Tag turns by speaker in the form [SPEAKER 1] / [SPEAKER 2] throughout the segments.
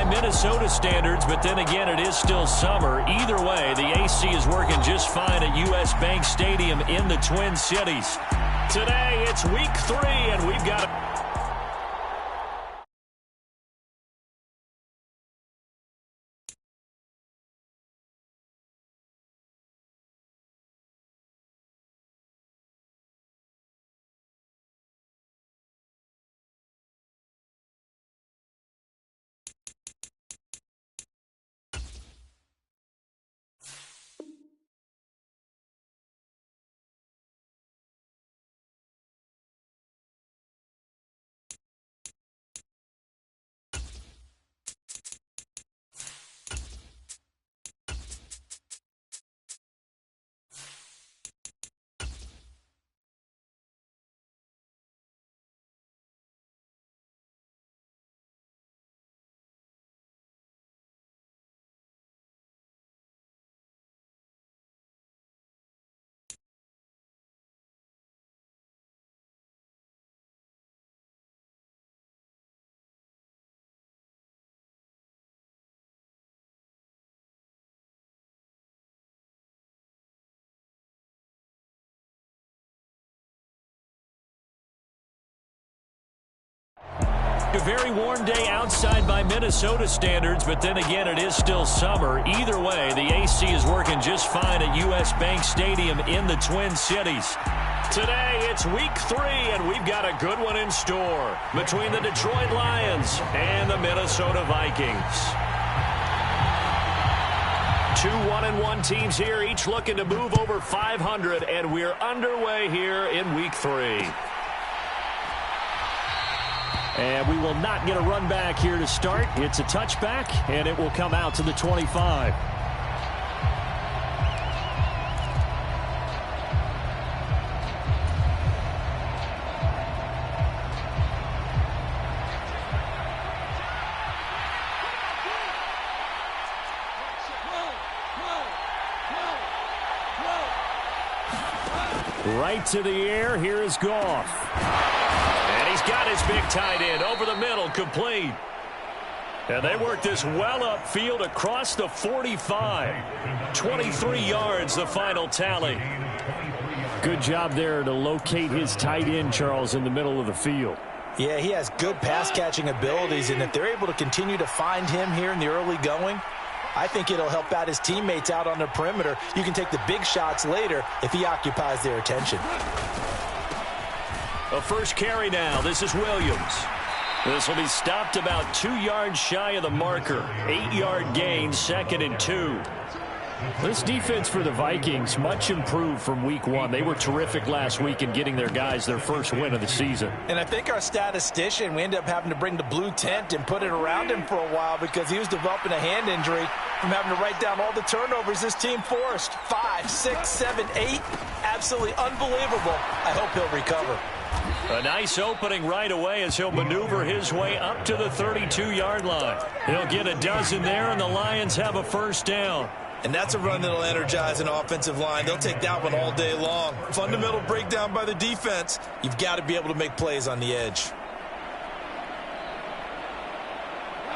[SPEAKER 1] Minnesota standards, but then again, it is still summer. Either way, the AC is working just fine at U.S. Bank Stadium in the Twin Cities. Today, it's week 3, and we've got a very warm day outside by Minnesota standards, but then again, it is still summer. Either way, the AC is working just fine at U.S. Bank Stadium in the Twin Cities. Today, it's week 3, and we've got a good one in store between the Detroit Lions and the Minnesota Vikings. 2 1-1 teams here, each looking to move over 500, and we're underway here in week 3. And we will not get a run back here to start. It's a touchback, and it will come out to the 25. Right to the air. Here is Goff. He's got his big tight end over the middle, complete. And they work this well upfield across the 45. 23 yards, the final tally. Good job there to locate his tight end, Charles, in the middle of the field.
[SPEAKER 2] Yeah, he has good pass-catching abilities, and if they're able to continue to find him here in the early going, I think it'll help out his teammates out on the perimeter. You can take the big shots later if he occupies their attention.
[SPEAKER 1] A first carry now. This is Williams. This will be stopped about 2 yards shy of the marker. 8-yard gain, 2nd and 2. This defense for the Vikings, much improved from week 1. They were terrific last week in getting their guys their first win of the season.
[SPEAKER 2] And I think our statistician, we ended up having to bring the blue tent and put it around him for a while because he was developing a hand injury from having to write down all the turnovers this team forced. 5, 6, 7, 8. Absolutely unbelievable. I hope he'll recover.
[SPEAKER 1] A nice opening right away as he'll maneuver his way up to the 32-yard line. He'll get a dozen there, and the Lions have a first down.
[SPEAKER 2] And that's a run that'll energize an offensive line. They'll take that one all day long. Fundamental breakdown by the defense. You've got to be able to make plays on the edge.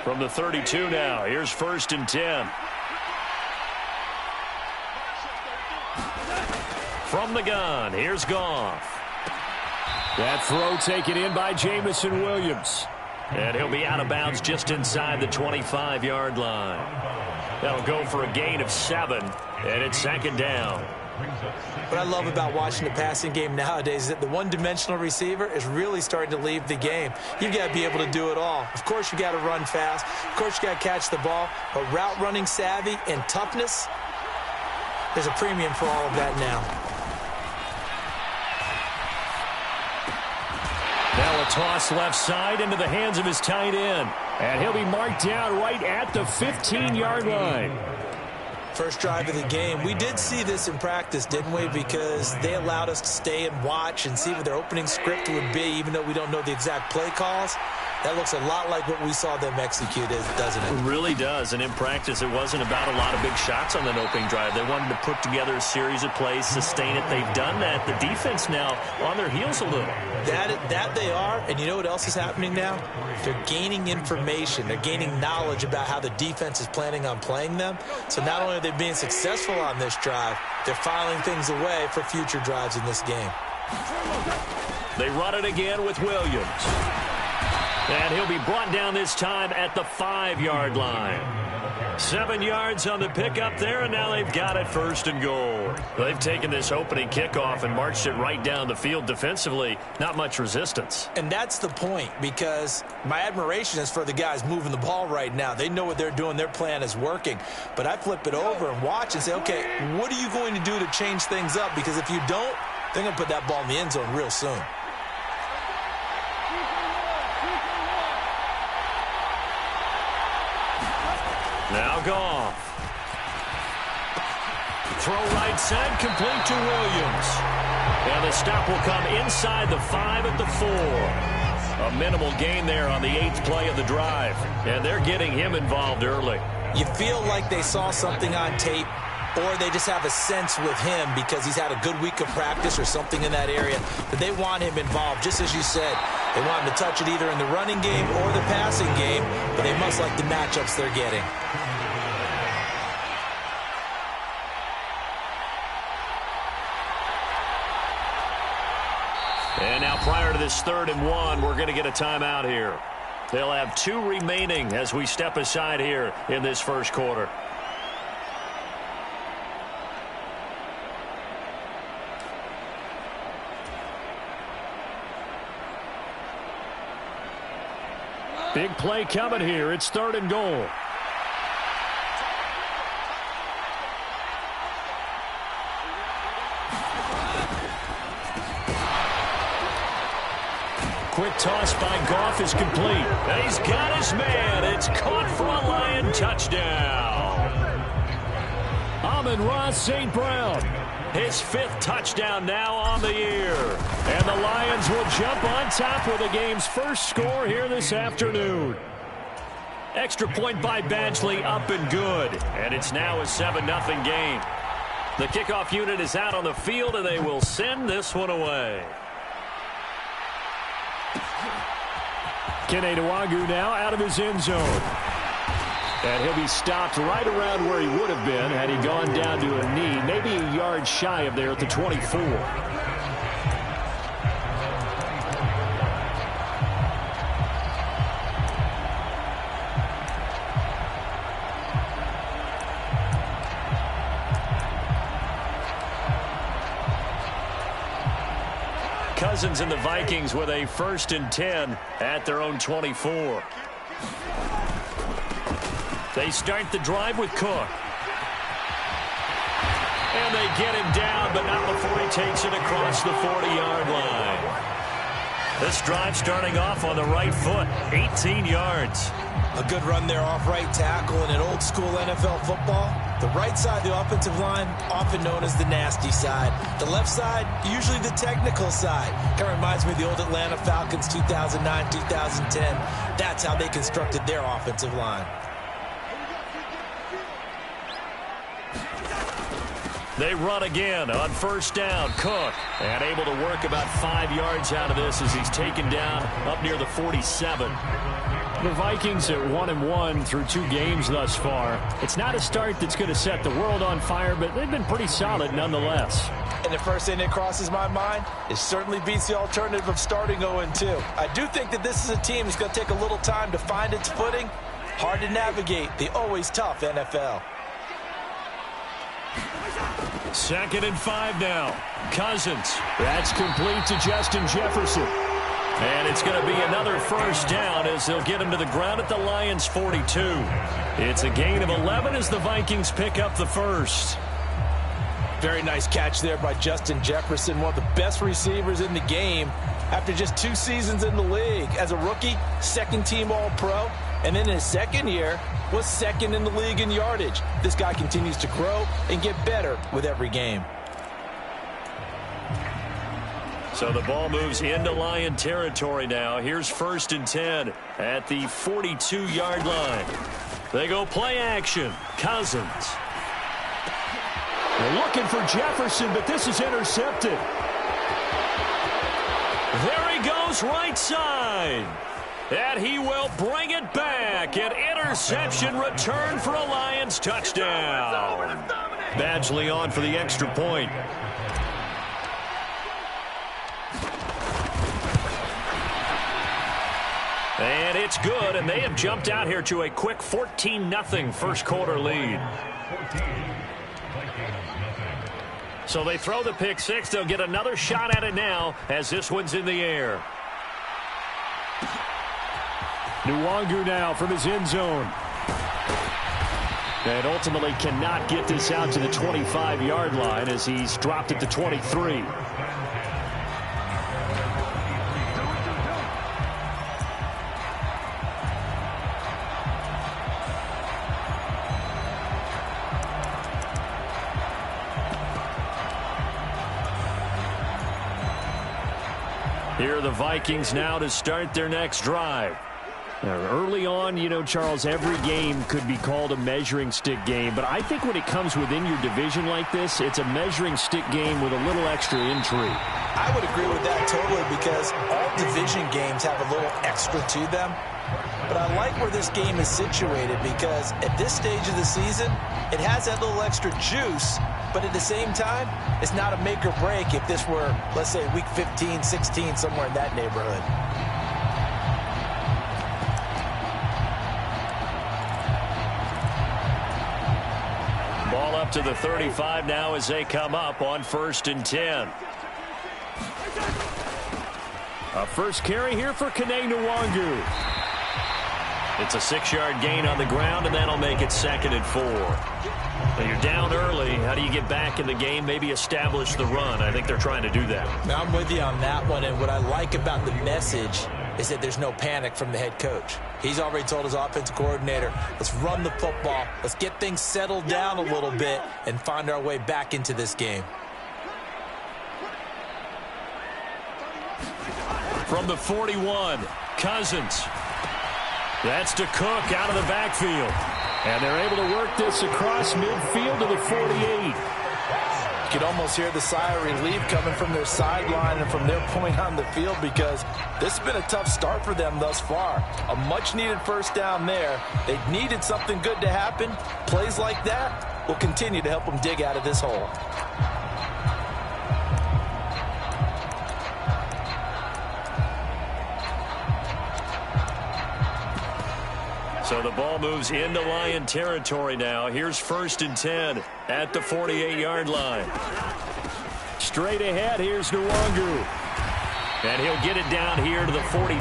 [SPEAKER 1] From the 32 now, here's 1st and 10. From the gun, here's Goff. That throw taken in by Jamison Williams. And he'll be out of bounds just inside the 25-yard line. That'll go for a gain of 7, and it's 2nd down.
[SPEAKER 2] What I love about watching the passing game nowadays is that the one-dimensional receiver is really starting to leave the game. You've got to be able to do it all. Of course, you've got to run fast. Of course, you've got to catch the ball. But route running savvy and toughness, there's a premium for all of that now.
[SPEAKER 1] Now a toss left side into the hands of his tight end. And he'll be marked down right at the 15-yard line.
[SPEAKER 2] First drive of the game. We did see this in practice, didn't we? Because they allowed us to stay and watch and see what their opening script would be, even though we don't know the exact play calls. That looks a lot like what we saw them execute, doesn't it?
[SPEAKER 1] It really does. And in practice, it wasn't about a lot of big shots on that opening drive. They wanted to put together a series of plays, sustain it. They've done that. The defense now on their heels a little.
[SPEAKER 2] That they are. And you know what else is happening now? They're gaining information. They're gaining knowledge about how the defense is planning on playing them. So not only are they being successful on this drive, they're filing things away for future drives in this game.
[SPEAKER 1] They run it again with Williams. And he'll be brought down this time at the 5-yard line. 7 yards on the pickup there, and now they've got it 1st and goal. They've taken this opening kickoff and marched it right down the field defensively. Not much resistance.
[SPEAKER 2] And that's the point, because my admiration is for the guys moving the ball right now. They know what they're doing. Their plan is working. But I flip it over and watch and say, okay, what are you going to do to change things up? Because if you don't, they're going to put that ball in the end zone real soon.
[SPEAKER 1] Now Goff. Throw right side, complete to Williams. And the stop will come inside the 5 at the 4. A minimal gain there on the 8th play of the drive. And they're getting him involved early.
[SPEAKER 2] You feel like they saw something on tape, or they just have a sense with him because he's had a good week of practice or something in that area that they want him involved. Just as you said, they want him to touch it either in the running game or the passing game, but they must like the matchups they're getting.
[SPEAKER 1] And now prior to this 3rd and 1, we're going to get a timeout here. They'll have 2 remaining as we step aside here in this first quarter. Big play coming here. It's 3rd and goal. Quick toss by Goff is complete. And he's got his man. It's caught for a Lion touchdown. Amon-Ra St. Brown. His 5th touchdown now on the year. And the Lions will jump on top with the game's first score here this afternoon. Extra point by Badgley, up and good. And it's now a 7-0 game. The kickoff unit is out on the field, and they will send this one away. Kene Nwangwu now out of his end zone. And he'll be stopped right around where he would have been had he gone down to a knee, maybe a yard shy of there at the 24. Cousins and the Vikings with a 1st and 10 at their own 24. They start the drive with Cook. And they get him down, but not before he takes it across the 40-yard line. This drive starting off on the right foot, 18 yards.
[SPEAKER 2] A good run there off right tackle in an old-school NFL football. The right side of the offensive line, often known as the nasty side. The left side, usually the technical side. Kind of reminds me of the old Atlanta Falcons 2009, 2010. That's how they constructed their offensive line.
[SPEAKER 1] They run again on 1st down. Cook, and able to work about 5 yards out of this as he's taken down up near the 47. The Vikings at 1-1 through 2 games thus far. It's not a start that's going to set the world on fire, but they've been pretty solid nonetheless.
[SPEAKER 2] And the first thing that crosses my mind, it certainly beats the alternative of starting 0-2. I do think that this is a team that's going to take a little time to find its footing. Hard to navigate the always tough NFL.
[SPEAKER 1] 2nd and 5 now. Cousins. That's complete to Justin Jefferson. And it's going to be another 1st down as they'll get him to the ground at the Lions' 42. It's a gain of 11 as the Vikings pick up the 1st.
[SPEAKER 2] Very nice catch there by Justin Jefferson, one of the best receivers in the game after just 2 seasons in the league. As a rookie, 2nd-team All-Pro, and then in his 2nd year was 2nd in the league in yardage. This guy continues to grow and get better with every game.
[SPEAKER 1] So the ball moves into Lion territory now. Here's 1st and 10 at the 42-yard line. They go play action. Cousins.
[SPEAKER 3] They're looking for Jefferson, but this is intercepted.
[SPEAKER 1] There he goes, right side. And he will bring it back. An interception return for a Lions touchdown. Badgley on for the extra point. And it's good, and they have jumped out here to a quick 14-0 first quarter lead. So they throw the pick six. They'll get another shot at it now as this one's in the air.
[SPEAKER 3] Nwangu now from his end zone. And ultimately cannot get this out to the 25-yard line as he's dropped it to 23.
[SPEAKER 1] Here are the Vikings now to start their next drive.
[SPEAKER 3] Early on, you know, Charles, every game could be called a measuring stick game. But I think when it comes within your division like this, it's a measuring stick game with a little extra intrigue.
[SPEAKER 2] I would agree with that totally because all division games have a little extra to them. But I like where this game is situated because at this stage of the season, it has that little extra juice. But at the same time, it's not a make or break if this were, let's say, week 15, 16, somewhere in that neighborhood.
[SPEAKER 1] Ball up to the 35 now as they come up on 1st and 10.
[SPEAKER 3] A first carry here for Nwangu.
[SPEAKER 1] It's a 6-yard gain on the ground, and that'll make it 2nd and 4. Now you're down early. How do you get back in the game? Maybe establish the run. I think they're trying to do that.
[SPEAKER 2] Now, I'm with you on that one, and what I like about the message is that there's no panic from the head coach. He's already told his offensive coordinator, let's run the football, let's get things settled down a little bit and find our way back into this game.
[SPEAKER 1] From the 41, Cousins. That's to Cook out of the backfield.
[SPEAKER 3] And they're able to work this across midfield to the 48.
[SPEAKER 2] You can almost hear the sigh of relief coming from their sideline and from their point on the field because this has been a tough start for them thus far. A much-needed first down there. They needed something good to happen. Plays like that will continue to help them dig out of this hole.
[SPEAKER 1] So the ball moves into Lion territory now. Here's 1st and 10 at the 48-yard line.
[SPEAKER 3] Straight ahead, here's Nwangu.
[SPEAKER 1] And he'll get it down here to the 43.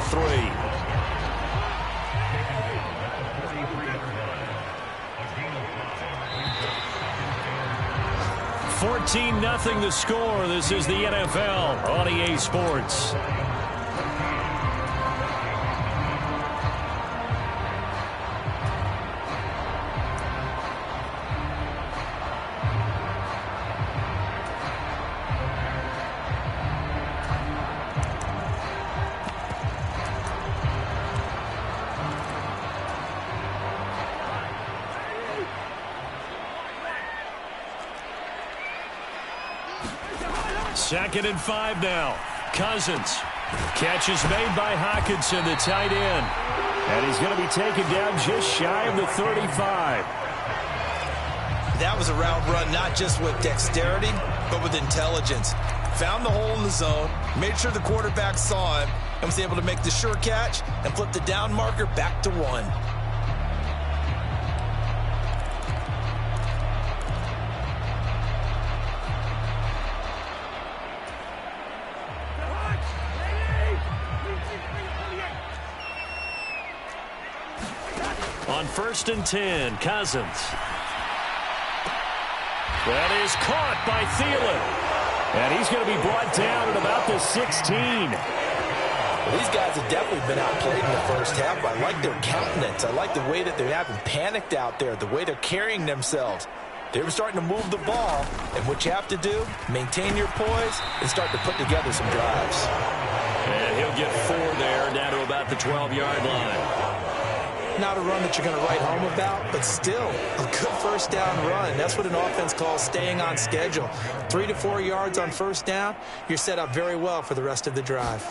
[SPEAKER 1] 14-0 the score. This is the NFL on EA Sports. Second and 5 now. Cousins. Catch is made by Hockenson, the tight end.
[SPEAKER 3] And he's going to be taken down just shy of the 35.
[SPEAKER 2] That was a route run not just with dexterity, but with intelligence. Found the hole in the zone, made sure the quarterback saw him, and was able to make the sure catch and flip the down marker back to 1.
[SPEAKER 1] On 1st and 10, Cousins. That is caught by Thielen.
[SPEAKER 3] And he's going to be brought down at about the 16.
[SPEAKER 2] Well, these guys have definitely been outplayed in the first half. I like their countenance. I like the way that they haven't panicked out there, the way they're carrying themselves. They're starting to move the ball, and what you have to do, maintain your poise and start to put together some drives.
[SPEAKER 1] And he'll they'll get 4 there, down to about the 12-yard line.
[SPEAKER 2] Not a run that you're going to write home about, but still a good first down run. That's what an offense calls staying on schedule. 3 to 4 yards on first down, you're set up very well for the rest of the drive.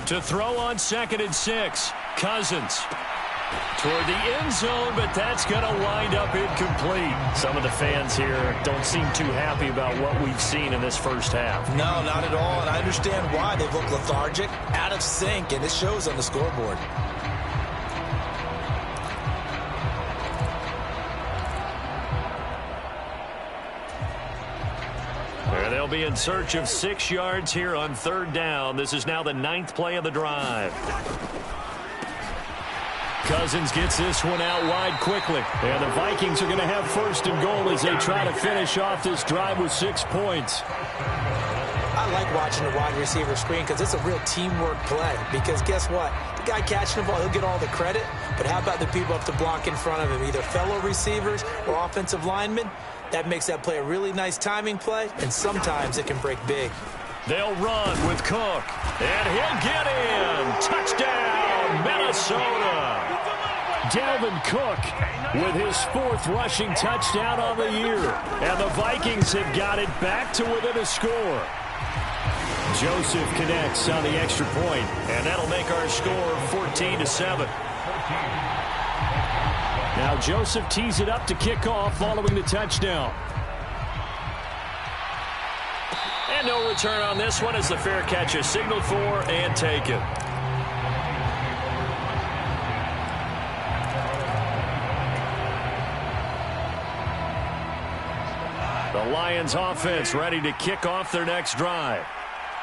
[SPEAKER 1] To throw on 2nd and 6, Cousins. Toward the end zone, but that's going to wind up incomplete. Some of the fans here don't seem too happy about what we've seen in this first half.
[SPEAKER 2] No, not at all, and I understand why. They look lethargic, out of sync, and it shows on the scoreboard.
[SPEAKER 1] They'll be in search of 6 yards here on 3rd down. This is now the 9th play of the drive. Cousins gets this one out wide quickly. And the Vikings are going to have 1st and goal as they try to finish off this drive with 6 points.
[SPEAKER 2] I like watching the wide receiver screen because it's a real teamwork play. Because guess what? The guy catching the ball, he'll get all the credit. But how about the people up to block in front of him, either fellow receivers or offensive linemen? That makes that play a really nice timing play, and sometimes it can break big.
[SPEAKER 1] They'll run with Cook, and he'll get in. Touchdown, Minnesota.
[SPEAKER 3] Dalvin Cook with his 4th rushing touchdown on the year.
[SPEAKER 1] And the Vikings have got it back to within a score. Joseph connects on the extra point, and that'll make our score 14-7.
[SPEAKER 3] Now Joseph tees it up to kick off following the touchdown.
[SPEAKER 1] And no return on this one as the fair catch is signaled for and taken. The Lions offense ready to kick off their next drive.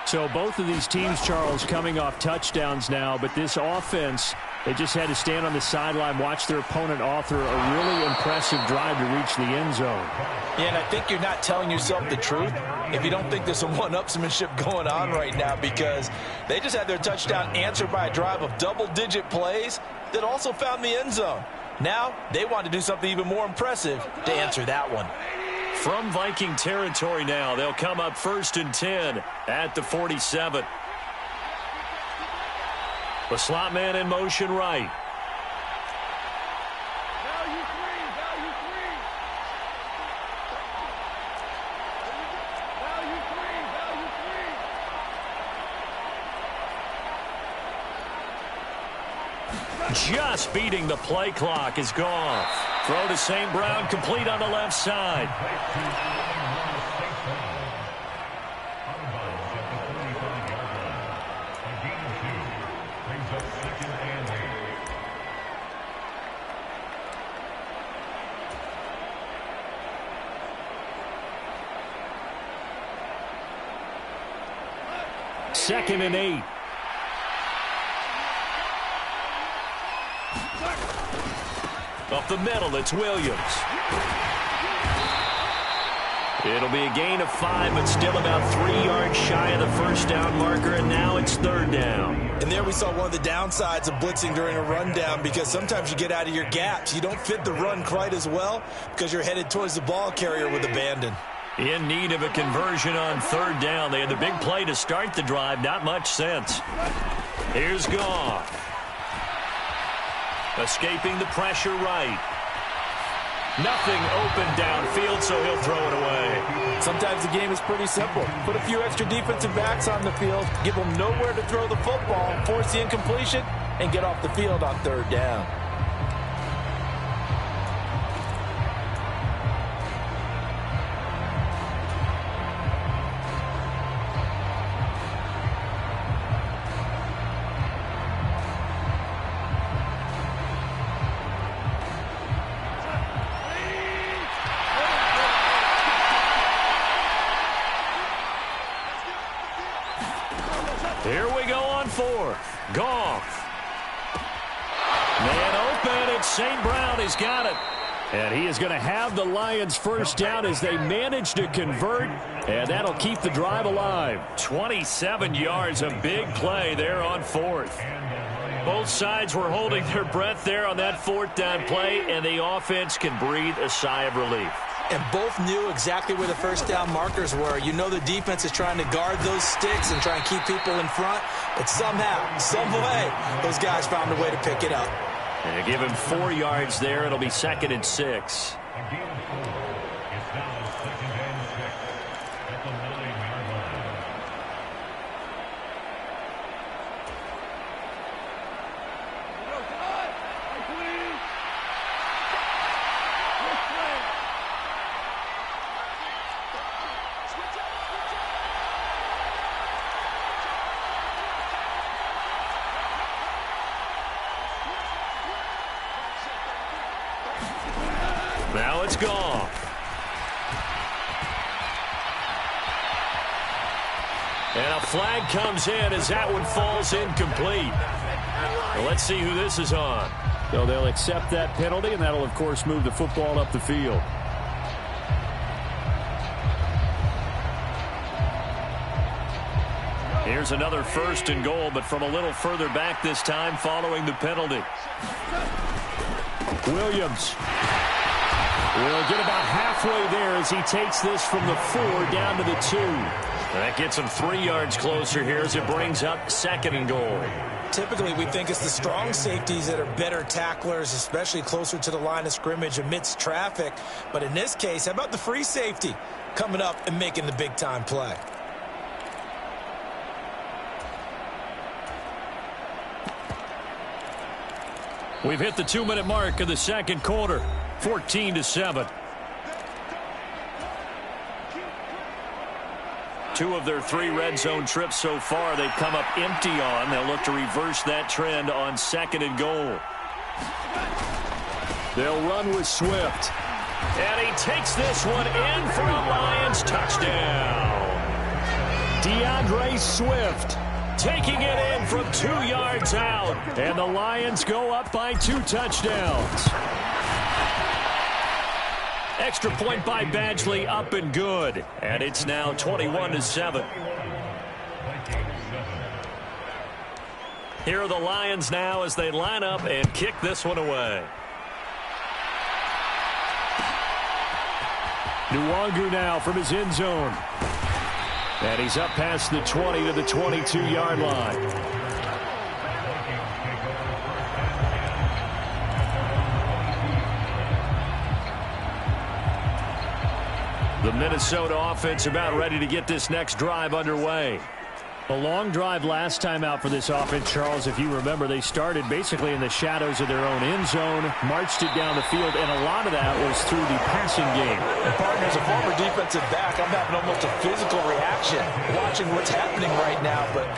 [SPEAKER 3] So both of these teams, Charles, coming off touchdowns now, but this offense, they just had to stand on the sideline, watch their opponent author a really impressive drive to reach the end zone.
[SPEAKER 2] Yeah, and I think you're not telling yourself the truth if you don't think there's some one-upsmanship going on right now, because they just had their touchdown answered by a drive of double-digit plays that also found the end zone. Now they want to do something even more impressive to answer that one.
[SPEAKER 1] From Viking territory now, they'll come up 1st and 10 at the 47. The slot man in motion right. Just beating the play clock is gone. Throw to St. Brown, complete on the left side.
[SPEAKER 3] Second and 8.
[SPEAKER 1] Up the middle, it's Williams. It'll be a gain of 5, but still about 3 yards shy of the first down marker, and now it's 3rd down.
[SPEAKER 2] And there we saw one of the downsides of blitzing during a rundown, because sometimes you get out of your gaps. You don't fit the run quite as well because you're headed towards the ball carrier with abandon.
[SPEAKER 1] In need of a conversion on 3rd down. They had the big play to start the drive. Not much sense. Here's Goff. Escaping the pressure right. Nothing open downfield, so he'll throw it away.
[SPEAKER 2] Sometimes the game is pretty simple. Put a few extra defensive backs on the field, give them nowhere to throw the football, force the incompletion, and get off the field on 3rd down.
[SPEAKER 1] Here we go on 4th. Goff. Man open. It's St. Brown. He's got it.
[SPEAKER 3] And he is going to have the Lions first down as they manage to convert, and that'll keep the drive alive.
[SPEAKER 1] 27 yards, a big play there on 4th. Both sides were holding their breath there on that 4th down play, and the offense can breathe a sigh of relief.
[SPEAKER 2] And both knew exactly where the first down markers were. You know the defense is trying to guard those sticks and try and keep people in front. But somehow, some way, those guys found a way to pick it up.
[SPEAKER 3] And they give him 4 yards there. It'll be 2nd and 6. Now it's gone. And a flag comes in as that one falls incomplete. Well, let's see who this is on. So they'll accept that penalty, and that'll, of course, move the football up the field. Here's another 1st and goal, but from a little further back this time following the penalty. Williams will get about halfway there as he takes this from the 4 down to the 2. That gets him 3 yards closer here as it brings up 2nd and goal.
[SPEAKER 2] Typically, we think it's the strong safeties that are better tacklers, especially closer to the line of scrimmage amidst traffic. But in this case, how about the free safety coming up and making the big-time play?
[SPEAKER 3] We've hit the 2-minute mark of the 2nd quarter, 14-7. 2 of their 3 red zone trips so far they've come up empty on. They'll look to reverse that trend on 2nd and goal. They'll run with Swift. And he takes this one in for a Lions touchdown. DeAndre Swift taking it in from 2 yards out. And the Lions go up by 2 touchdowns. Extra point by Badgley, up and good. And it's now 21-7. Here are the Lions now as they line up and kick this one away. Nwangu now from his end zone. And he's up past the 20 to the 22-yard line. The Minnesota offense about ready to get this next drive underway. A long drive last time out for this offense, Charles. If you remember, they started basically in the shadows of their own end zone, marched it down the field, and a lot of that was through the passing game.
[SPEAKER 2] And partner, as a former defensive back, I'm having almost a physical reaction watching what's happening right now. But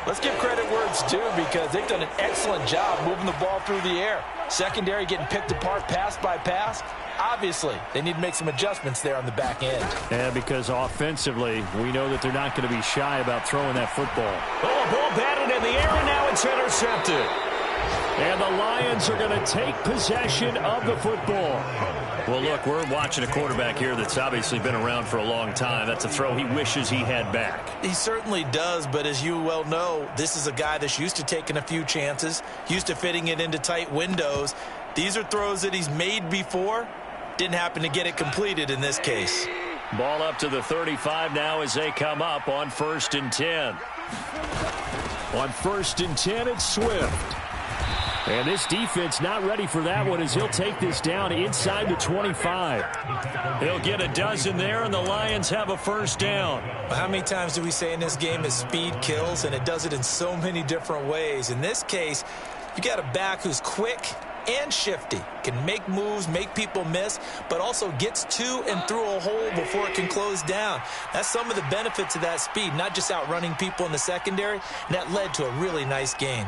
[SPEAKER 2] let's give credit where it's due because they've done an excellent job moving the ball through the air. Secondary getting picked apart pass by pass. Obviously, they need to make some adjustments there on the back end.
[SPEAKER 3] Yeah, because offensively, we know that they're not going to be shy about throwing that football.
[SPEAKER 1] Oh, ball batted in the air, and now it's intercepted.
[SPEAKER 3] And the Lions are going to take possession of the football. Well, look, we're watching a quarterback here that's obviously been around for a long time. That's a throw he wishes he had back.
[SPEAKER 2] He certainly does, but as you well know, this is a guy that's used to taking a few chances, used to fitting it into tight windows. These are throws that he's made before. Didn't happen to get it completed in this case.
[SPEAKER 3] Ball up to the 35 now as they come up on 1st and 10. On 1st and 10, it's Swift. And this defense not ready for that one as he'll take this down inside the 25. He'll get a dozen there, and the Lions have a 1st down.
[SPEAKER 2] How many times do we say in this game is speed kills, and it does it in so many different ways. In this case, you got a back who's quick and shifty, can make moves, make people miss, but also gets to and through a hole before it can close down. That's some of the benefits of that speed, not just outrunning people in the secondary, and that led to a really nice gain.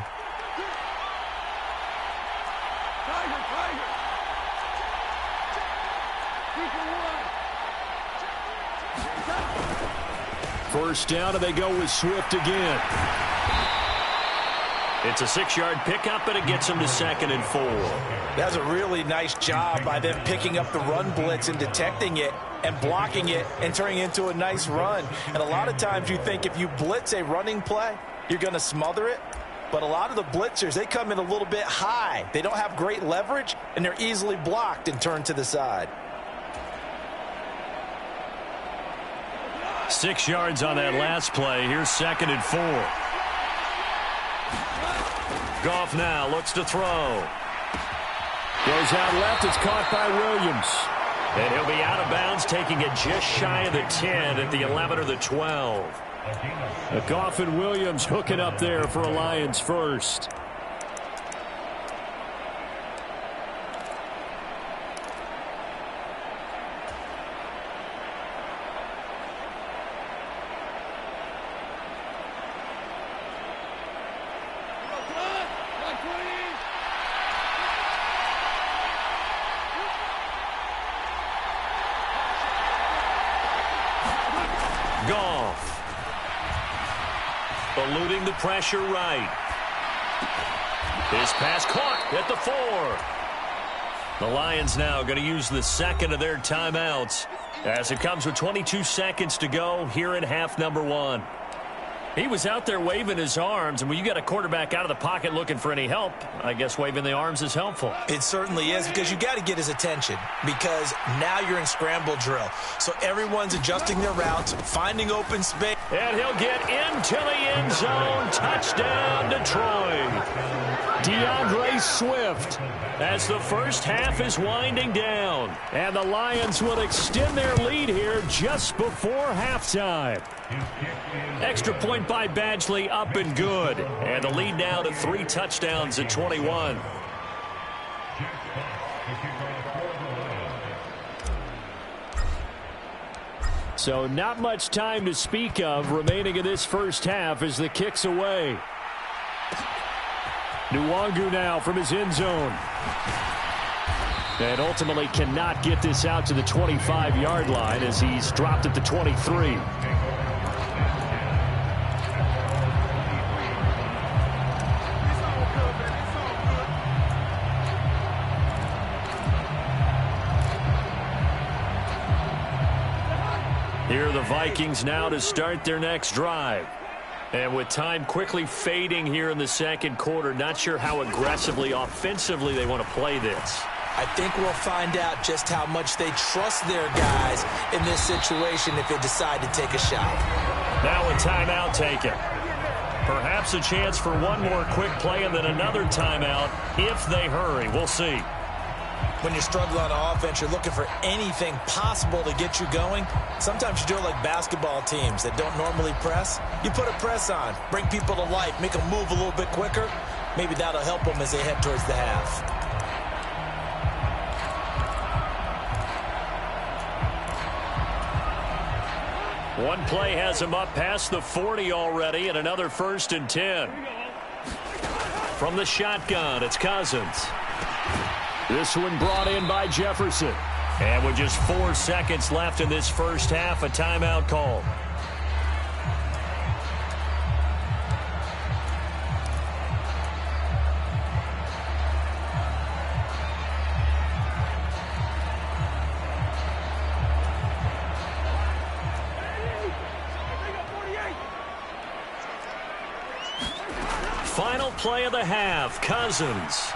[SPEAKER 3] First down, and they go with Swift again. It's a 6-yard pickup, and it gets them to 2nd and 4.
[SPEAKER 2] That's a really nice job by them picking up the run blitz and detecting it and blocking it and turning it into a nice run. And a lot of times you think if you blitz a running play, you're going to smother it. But a lot of the blitzers, they come in a little bit high. They don't have great leverage, and they're easily blocked and turned to the side.
[SPEAKER 1] 6 yards on that last play. Here's 2nd and 4. Goff now looks to throw.
[SPEAKER 3] Goes out left. It's caught by Williams.
[SPEAKER 1] And he'll be out of bounds, taking it just shy of the 10 at the 11 or the 12.
[SPEAKER 3] Goff and Williams hooking up there for a Lions first.
[SPEAKER 1] Goff. Eluding the pressure right. His pass caught at the 4. The Lions now going to use the second of their timeouts as it comes with 22 seconds to go here in half number 1. He was out there waving his arms, and when you got a quarterback out of the pocket looking for any help, I guess waving the arms is helpful.
[SPEAKER 2] It certainly is, because you got to get his attention, because now you're in scramble drill. So everyone's adjusting their routes, finding open space.
[SPEAKER 1] And he'll get into the end zone. Touchdown, Detroit.
[SPEAKER 3] DeAndre Swift
[SPEAKER 1] as the first half is winding down.
[SPEAKER 3] And the Lions will extend their lead here just before halftime.
[SPEAKER 1] Extra point by Badgley, up and good. And the lead now to 3 touchdowns at 21.
[SPEAKER 3] So not much time to speak of remaining in this first half as the kick's away. Nwangu now from his end zone. And ultimately cannot get this out to the 25-yard line as he's dropped at the 23.
[SPEAKER 1] Here are the Vikings now to start their next drive. And with time quickly fading here in the second quarter, not sure how aggressively, offensively they want to play this.
[SPEAKER 2] I think we'll find out just how much they trust their guys in this situation if they decide to take a shot.
[SPEAKER 1] Now a timeout taken. Perhaps a chance for one more quick play and then another timeout if they hurry. We'll see.
[SPEAKER 2] When you're struggling on offense, you're looking for anything possible to get you going. Sometimes you do it like basketball teams that don't normally press. You put a press on, bring people to life, make them move a little bit quicker. Maybe that'll help them as they head towards the half.
[SPEAKER 1] One play has him up past the 40 already, and another 1st and 10. From the shotgun, it's Cousins.
[SPEAKER 3] This one brought in by Jefferson.
[SPEAKER 1] And with just 4 seconds left in this first half, a timeout call. Final play of the half, Cousins.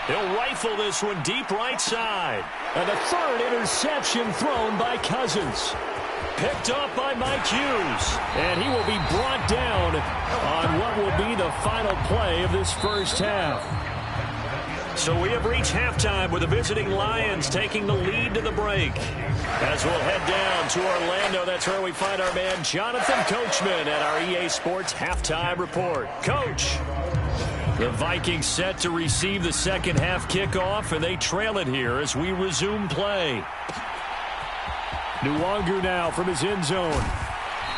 [SPEAKER 1] He'll rifle this one deep right side.
[SPEAKER 3] And the third interception thrown by Cousins.
[SPEAKER 1] Picked up by Mike Hughes.
[SPEAKER 3] And he will be brought down on what will be the final play of this first half.
[SPEAKER 1] So we have reached halftime with the visiting Lions taking the lead to the break. As we'll head down to Orlando, that's where we find our man Jonathan Coachman at our EA Sports Halftime Report. Coach. The Vikings set to receive the second half kickoff, and they trail it here as we resume play.
[SPEAKER 3] Nwangu now from his end zone.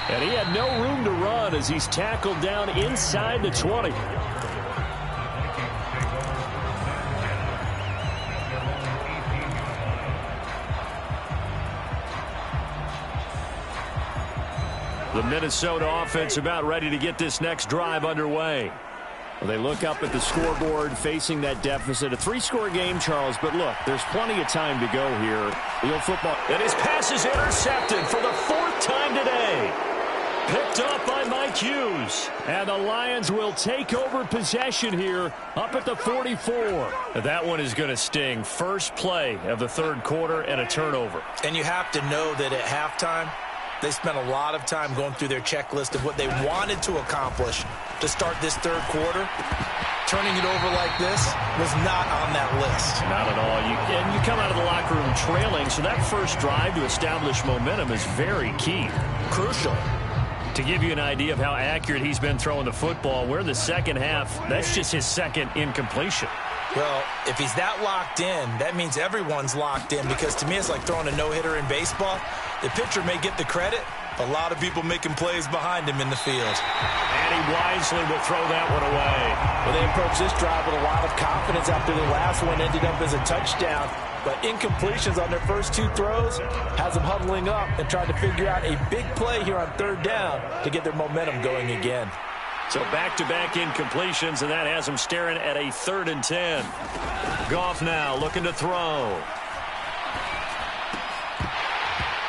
[SPEAKER 3] And he had no room to run as he's tackled down inside the 20.
[SPEAKER 1] The Minnesota offense about ready to get this next drive underway.
[SPEAKER 3] Well, they look up at the scoreboard facing that deficit. A 3-score game, Charles, but look, there's plenty of time to go here. Real football.
[SPEAKER 1] And his pass is intercepted for the 4th time today. Picked up by Mike Hughes.
[SPEAKER 3] And the Lions will take over possession here up at the 44.
[SPEAKER 1] That one is going to sting. First play of the third quarter and a turnover.
[SPEAKER 2] And you have to know that at halftime, They spent a lot of time going through their checklist of what they wanted to accomplish to start this third quarter. Turning it over like this was not on that list.
[SPEAKER 3] Not at all. And you come out of the locker room trailing, so that first drive to establish momentum is very key.
[SPEAKER 2] Crucial.
[SPEAKER 3] To give you an idea of how accurate he's been throwing the football, we're the second half. That's just his second incompletion.
[SPEAKER 2] Well, if he's that locked in, that means everyone's locked in, because to me it's like throwing a no-hitter in baseball. The pitcher may get the credit, but a lot of people making plays behind him in the field.
[SPEAKER 3] And he wisely will throw that one away.
[SPEAKER 4] Well, they approached this drive with a lot of confidence after the last one ended up as a touchdown. But incompletions on their first two throws has them huddling up and trying to figure out a big play here on third down to get their momentum going again.
[SPEAKER 3] So back-to-back incompletions, and that has them staring at a 3rd and 10. Goff now looking to throw.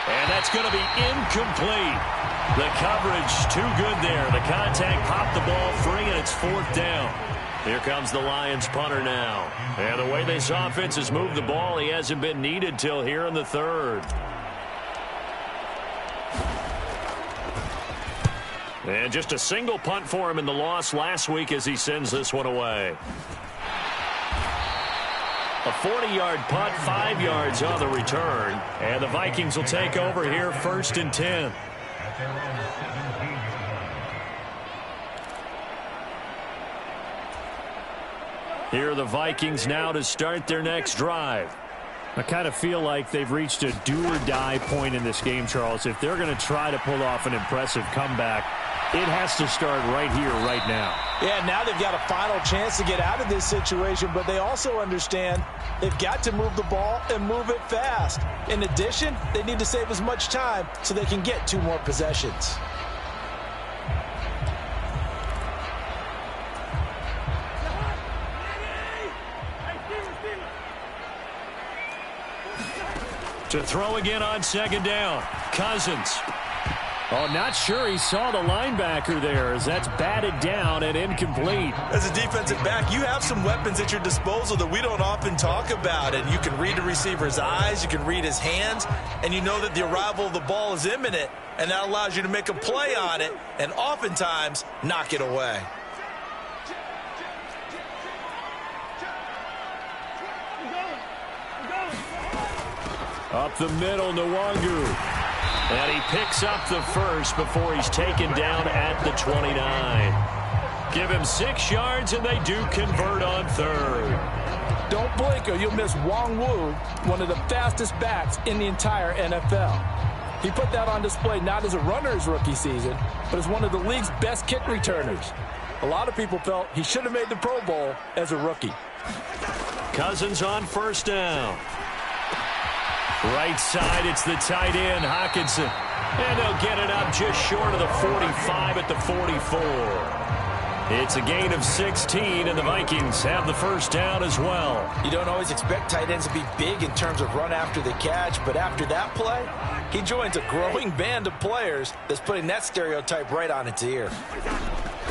[SPEAKER 3] And that's going to be incomplete. The coverage too good there. The contact popped the ball free, and it's 4th down. Here comes the Lions punter now. And the way this offense has moved the ball, he hasn't been needed till here in the 3rd. And just a single punt for him in the loss last week as he sends this one away. A 40-yard punt, 5 yards on the return. And the Vikings will take over here 1st and 10. Here are the Vikings now to start their next drive. I kind of feel like they've reached a do-or-die point in this game, Charles. If they're going to try to pull off an impressive comeback, it has to start right here, right now.
[SPEAKER 4] Yeah, now they've got a final chance to get out of this situation, but they also understand they've got to move the ball and move it fast. In addition, they need to save as much time so they can get 2 more possessions.
[SPEAKER 3] To throw again on 2nd down. Cousins. Oh, not sure he saw the linebacker there as that's batted down and incomplete.
[SPEAKER 2] As a defensive back, you have some weapons at your disposal that we don't often talk about. And you can read the receiver's eyes, you can read his hands, and you know that the arrival of the ball is imminent. And that allows you to make a play on it and oftentimes knock it away.
[SPEAKER 3] Up the middle, Nwangu. And he picks up the first before he's taken down at the 29. Give him 6 yards, and they do convert on 3rd.
[SPEAKER 4] Don't blink or you'll miss Wong Wu, one of the fastest backs in the entire NFL. He put that on display not as a runner his rookie season, but as one of the league's best kick returners. A lot of people felt he should have made the Pro Bowl as a rookie.
[SPEAKER 3] Cousins on 1st down. Right side, it's the tight end, Hockenson. And they'll get it up just short of the 45 at the 44. It's a gain of 16, and the Vikings have the 1st down as well.
[SPEAKER 4] You don't always expect tight ends to be big in terms of run after the catch, but after that play, he joins a growing band of players that's putting that stereotype right on its ear.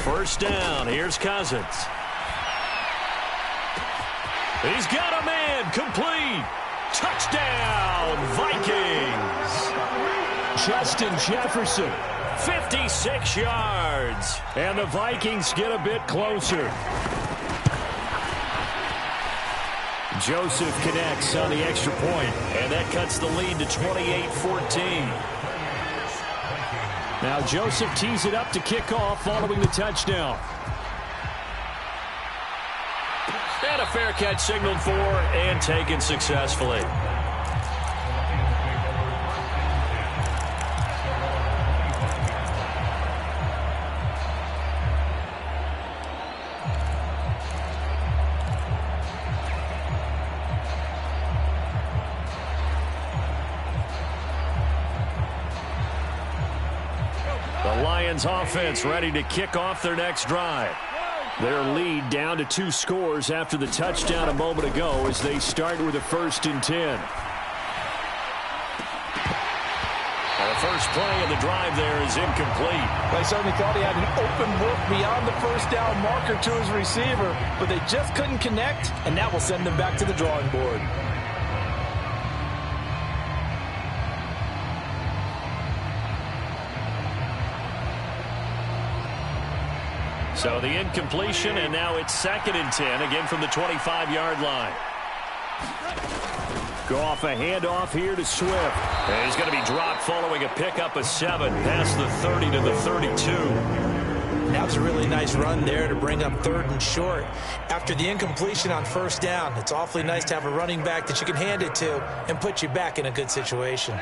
[SPEAKER 3] 1st down, here's Cousins. He's got a man, complete. Touchdown, Vikings! Justin Jefferson, 56 yards. And the Vikings get a bit closer. Joseph connects on the extra point, and that cuts the lead to 28-14. Now Joseph tees it up to kick off following the touchdown. And a fair catch signaled for and taken successfully. The Lions offense ready to kick off their next drive. Their lead down to 2 scores after the touchdown a moment ago as they start with a 1st and 10. And the first play of the drive there is incomplete.
[SPEAKER 4] They certainly thought he had an open look beyond the 1st down marker to his receiver, but they just couldn't connect, and that will send them back to the drawing board.
[SPEAKER 3] So the incompletion, and now it's 2nd and 10, again from the 25-yard line.
[SPEAKER 1] Goff a handoff here to Swift.
[SPEAKER 3] And he's going to be dropped following a pickup of 7 past the 30 to the 32.
[SPEAKER 2] That was a really nice run there to bring up 3rd and short. After the incompletion on 1st down, it's awfully nice to have a running back that you can hand it to and put you back in a good situation.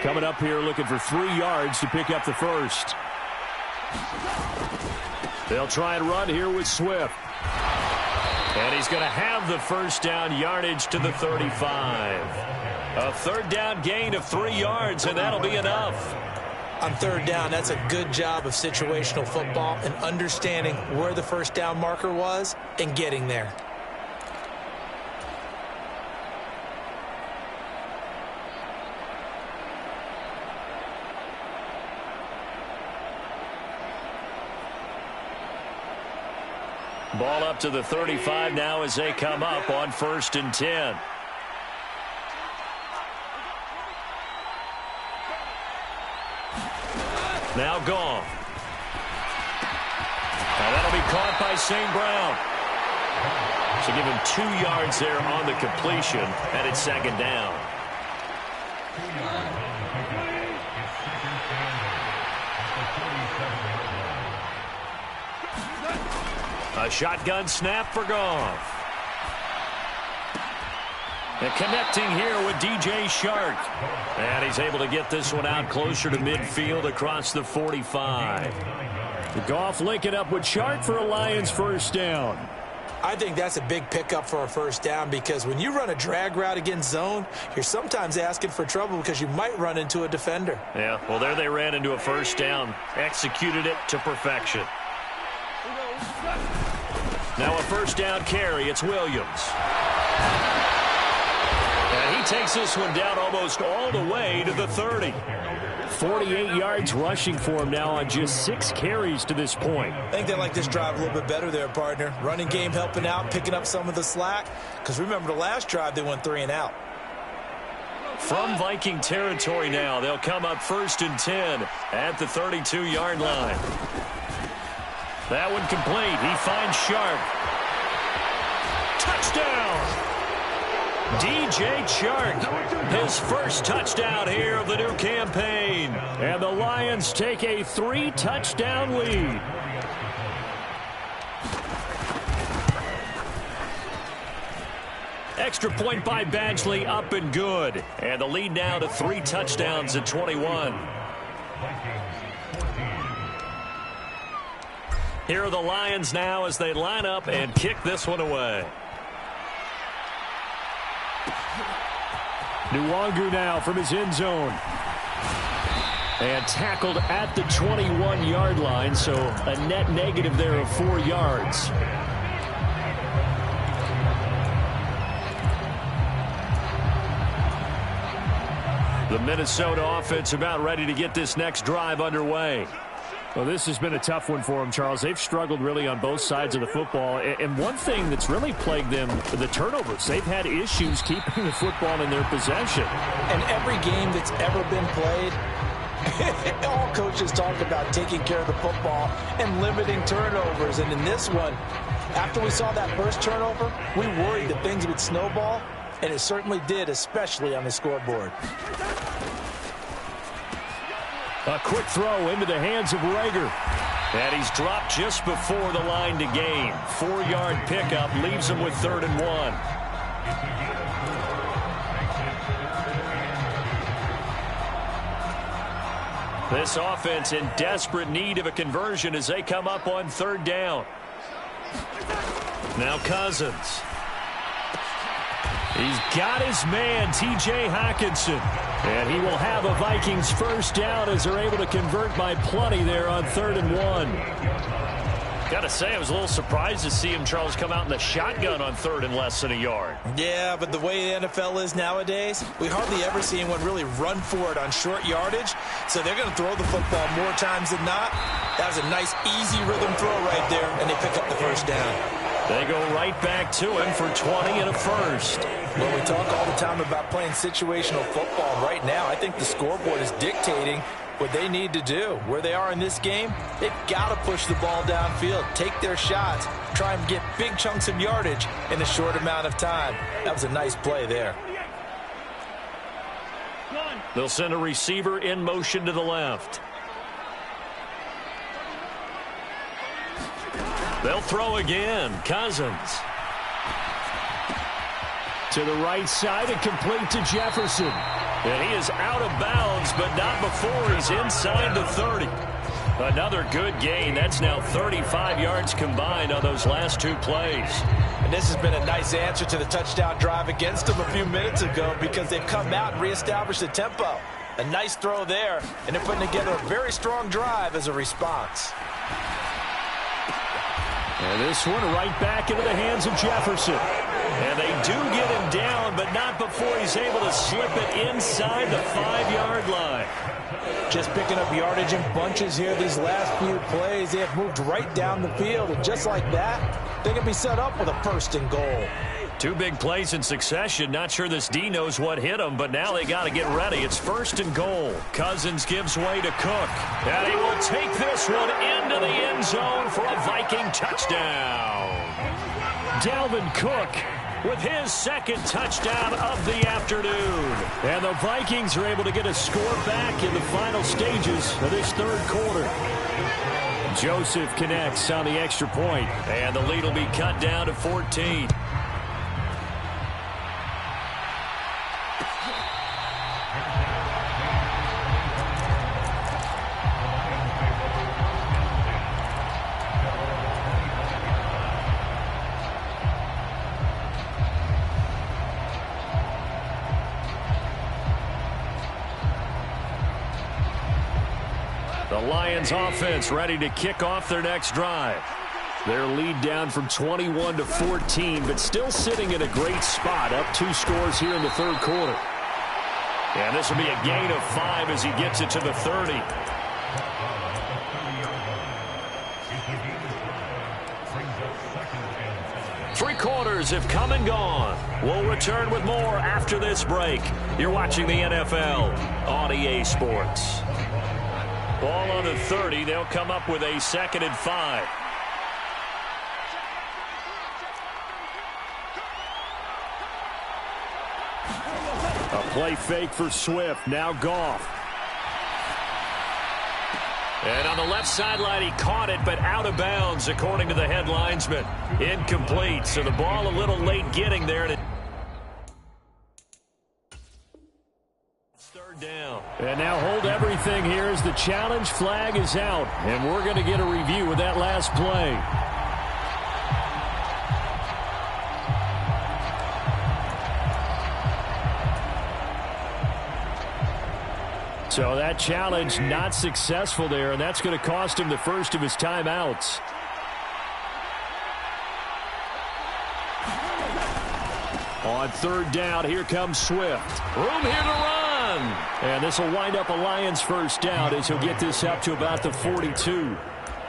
[SPEAKER 1] Coming up here looking for 3 yards to pick up the first. They'll try and run here with Swift.
[SPEAKER 3] And he's going to have the 1st down yardage to the 35. A 3rd down gain of 3 yards, and that'll be enough.
[SPEAKER 2] On 3rd down, that's a good job of situational football and understanding where the 1st down marker was and getting there.
[SPEAKER 3] Ball up to the 35 now as they come up on 1st and 10. Now Goff. Now that'll be caught by St. Brown. So give him 2 yards there on the completion, and it's 2nd down. A shotgun snap for Goff. And connecting here with DJ Shark. And he's able to get this one out closer to midfield across the 45.
[SPEAKER 1] Goff linking up with Shark for a Lions 1st down.
[SPEAKER 2] I think that's a big pickup for a 1st down because when you run a drag route against zone, you're sometimes asking for trouble because you might run into a defender.
[SPEAKER 3] Yeah, well, there they ran into a 1st down. Executed it to perfection. Now a 1st down carry. It's Williams. And he takes this one down almost all the way to the 30.
[SPEAKER 1] 48 yards rushing for him now on just 6 carries to this point.
[SPEAKER 2] I think they like this drive a little bit better there, partner. Running game helping out, picking up some of the slack. Because remember the last drive, they went 3 and out.
[SPEAKER 3] From Viking territory now, they'll come up 1st and 10 at the 32-yard line. That one complete. He finds Sharp. Touchdown! DJ Chark, his 1st touchdown here of the new campaign.
[SPEAKER 1] And the Lions take a 3-touchdown lead.
[SPEAKER 3] Extra point by Badgley, up and good. And the lead now to 3 touchdowns at 21. Here are the Lions now as they line up and kick this one away.
[SPEAKER 1] Nwangu now from his end zone. And tackled at the 21-yard line, so a net negative there of 4 yards.
[SPEAKER 3] The Minnesota offense about ready to get this next drive underway.
[SPEAKER 1] Well, this has been a tough one for them, Charles. They've struggled really on both sides of the football. And one thing that's really plagued them, the turnovers. They've had issues keeping the football in their possession.
[SPEAKER 2] And every game that's ever been played, all coaches talk about taking care of the football and limiting turnovers. And in this one, after we saw that first turnover, we worried that things would snowball. And it certainly did, especially on the scoreboard.
[SPEAKER 1] A quick throw into the hands of Rager.
[SPEAKER 3] And he's dropped just before the line to gain. 4-yard pickup leaves him with 3rd and 1. This offense in desperate need of a conversion as they come up on 3rd down. Now Cousins. He's got his man, T.J. Hockenson. And he will have a Vikings 1st down as they're able to convert by plenty there on 3rd and 1. Got to say, I was a little surprised to see him, Charles, come out in the shotgun on 3rd and less than a yard.
[SPEAKER 2] Yeah, but the way the NFL is nowadays, we hardly ever see anyone really run for it on short yardage. So they're going to throw the football more times than not. That was a nice, easy rhythm throw right there, and they pick up the 1st down.
[SPEAKER 3] They go right back to him for 20 and a 1st.
[SPEAKER 2] Well, we talk all the time about playing situational football. Right now, I think the scoreboard is dictating what they need to do. Where they are in this game, they've got to push the ball downfield, take their shots, try and get big chunks of yardage in a short amount of time. That was a nice play there.
[SPEAKER 1] They'll send a receiver in motion to the left. They'll throw again. Cousins.
[SPEAKER 3] To the right side and complete to Jefferson.
[SPEAKER 1] And he is out of bounds, but not before he's inside the 30. Another good gain. That's now 35 yards combined on those last two plays.
[SPEAKER 2] And this has been a nice answer to the touchdown drive against them a few minutes ago because they've come out and reestablished the tempo. A nice throw there, and they're putting together a very strong drive as a response.
[SPEAKER 3] And this one right back into the hands of Jefferson.
[SPEAKER 1] And they do get him down, but not before he's able to slip it inside the 5-yard line.
[SPEAKER 2] Just picking up yardage in bunches here these last few plays. They have moved right down the field, and just like that, they can be set up with a 1st and goal.
[SPEAKER 1] Two big plays in succession. Not sure this D knows what hit him, but now they got to get ready. It's 1st and goal. Cousins gives way to Cook. And he will take this one into the end zone for a Viking touchdown.
[SPEAKER 3] Dalvin Cook
[SPEAKER 1] with his 2nd touchdown of the afternoon.
[SPEAKER 3] And the Vikings are able to get a score back in the final stages of this 3rd quarter. Joseph connects on the extra point.
[SPEAKER 1] And the lead will be cut down to 14. The Lions offense ready to kick off their next drive.
[SPEAKER 3] Their lead down from 21 to 14, but still sitting in a great spot, up 2 scores here in the 3rd quarter.
[SPEAKER 1] And this will be a gain of 5 as he gets it to the 30. Three quarters have come and gone. We'll return with more after this break. You're watching the NFL on EA Sports. Ball on the 30. They'll come up with a 2nd and 5.
[SPEAKER 3] A play fake for Swift. Now Goff.
[SPEAKER 1] And on the left sideline, he caught it, but out of bounds, according to the head linesman. Incomplete. So the ball a little late getting there. Third down.
[SPEAKER 3] And now hold everything here as the challenge flag is out. And we're going to get a review of that last play. So that challenge not successful there, and that's going to cost him the first of his timeouts. On 3rd down, here comes Swift.
[SPEAKER 1] Room here to run.
[SPEAKER 3] And this will wind up a Lions 1st down as he'll get this up to about the 42.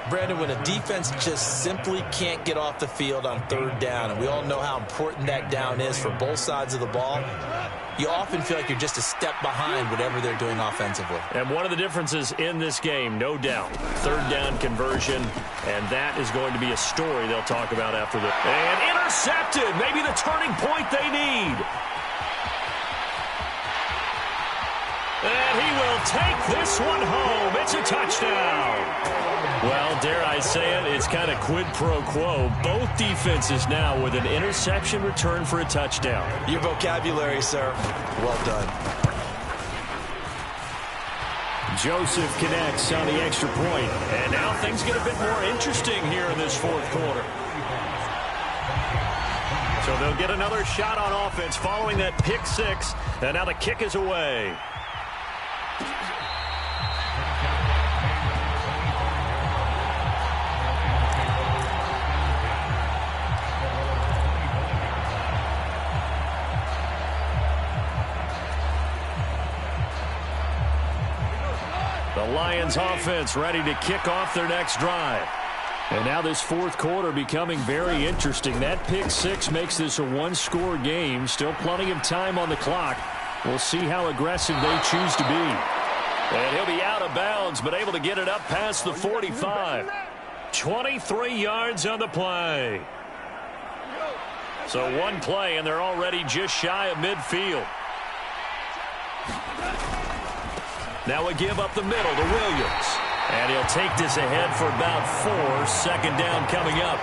[SPEAKER 2] Brandon, when a defense just simply can't get off the field on 3rd down, and we all know how important that down is for both sides of the ball, you often feel like you're just a step behind whatever they're doing offensively.
[SPEAKER 1] And one of the differences in this game, no doubt, 3rd down conversion, and that is going to be a story they'll talk about after this. And intercepted, maybe the turning point they need. And he will take this one home. It's a touchdown. Well, dare I say it, it's kind of quid pro quo. Both defenses now with an interception return for a touchdown.
[SPEAKER 2] Your vocabulary, sir. Well done.
[SPEAKER 3] Joseph connects on the extra point.
[SPEAKER 1] And now things get a bit more interesting here in this 4th quarter. So they'll get another shot on offense following that pick 6. And now the kick is away. The Lions offense ready to kick off their next drive.
[SPEAKER 3] And now this 4th quarter becoming very interesting. That pick 6 makes this a 1-score game. Still plenty of time on the clock. We'll see how aggressive they choose to be.
[SPEAKER 1] And he'll be out of bounds, but able to get it up past the 45. 23 yards on the play. So one play, and they're already just shy of midfield. Now we give up the middle to Williams. And he'll take this ahead for about 4. Second down coming up.